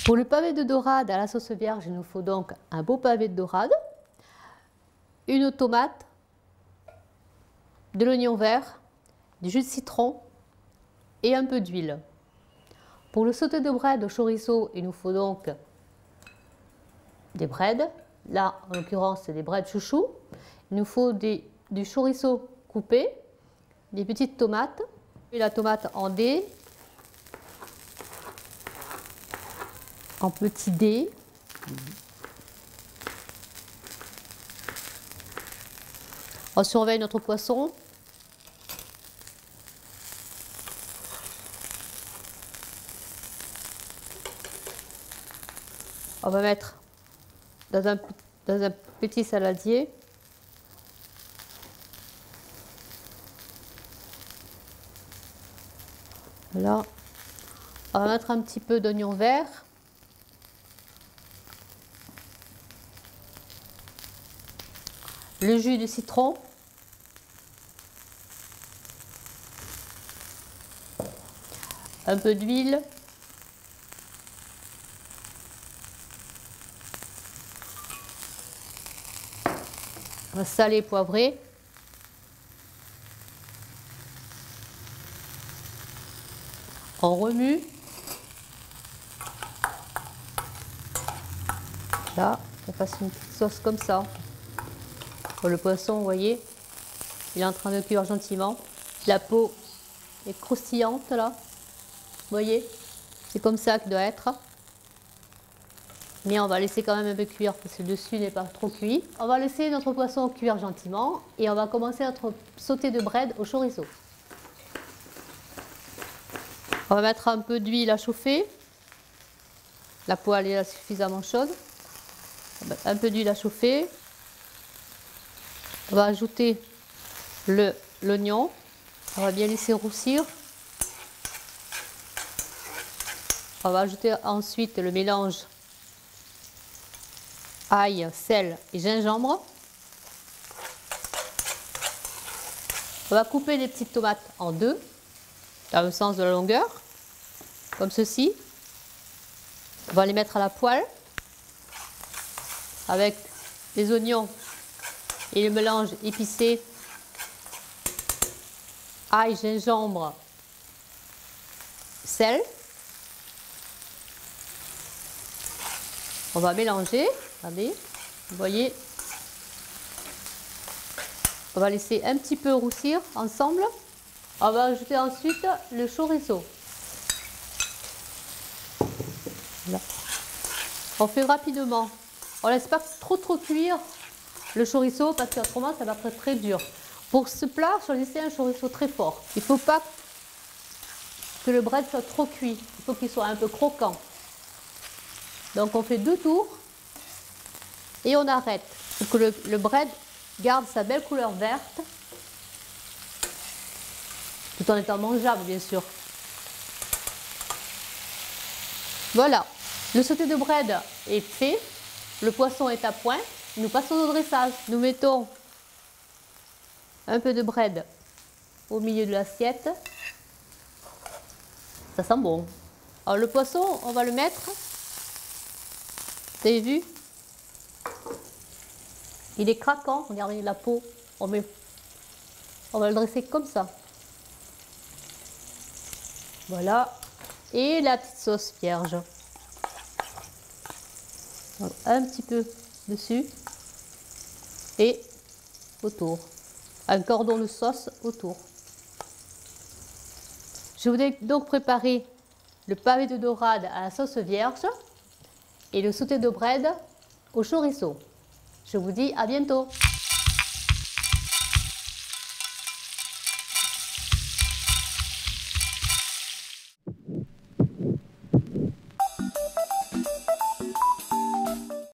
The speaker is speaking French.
Pour le pavé de dorade à la sauce vierge, il nous faut donc un beau pavé de dorade, une tomate, de l'oignon vert, du jus de citron et un peu d'huile. Pour le sauté de bread au chorizo, il nous faut donc des breads. Là, en l'occurrence, c'est des breads chouchou. Il nous faut du chorizo coupé, des petites tomates, et la tomate en dés, en petits dés. On surveille notre poisson. On va mettre dans un petit saladier. Voilà. On va mettre un petit peu d'oignon vert. Le jus de citron. Un peu d'huile. Salé, poivré. On remue. Là, on fasse une petite sauce comme ça. Pour le poisson, vous voyez, il est en train de cuire gentiment. La peau est croustillante là. Vous voyez, c'est comme ça qu'il doit être. Mais on va laisser quand même un peu cuire parce que le dessus n'est pas trop cuit. On va laisser notre poisson cuire gentiment et on va commencer notre sauté de bread au chorizo. On va mettre un peu d'huile à chauffer. La poêle est là suffisamment chaude. Un peu d'huile à chauffer. On va ajouter l'oignon. On va bien laisser roussir. On va ajouter ensuite le mélange ail, sel et gingembre. On va couper les petites tomates en deux, dans le sens de la longueur, comme ceci. On va les mettre à la poêle avec les oignons et le mélange épicé, ail, gingembre, sel. On va mélanger, regardez, vous voyez. On va laisser un petit peu roussir ensemble. On va ajouter ensuite le chorizo. Là. On fait rapidement. On ne laisse pas trop cuire le chorizo parce qu'autrement ça va être très dur. Pour ce plat, choisissez un chorizo très fort. Il ne faut pas que le bread soit trop cuit. Il faut qu'il soit un peu croquant. Donc on fait 2 tours et on arrête pour que le bread garde sa belle couleur verte tout en étant mangeable bien sûr. Voilà, le sauté de bread est fait, le poisson est à point, nous passons au dressage. Nous mettons un peu de bread au milieu de l'assiette, ça sent bon. Alors le poisson, on va le mettre. Vous avez vu? Il est craquant, regardez la peau, on va le dresser comme ça. Voilà, et la petite sauce vierge. Donc, un petit peu dessus et autour. Un cordon de sauce autour. Je vous ai donc préparé le pavé de dorade à la sauce vierge et le sauté de bread au chorizo. Je vous dis à bientôt.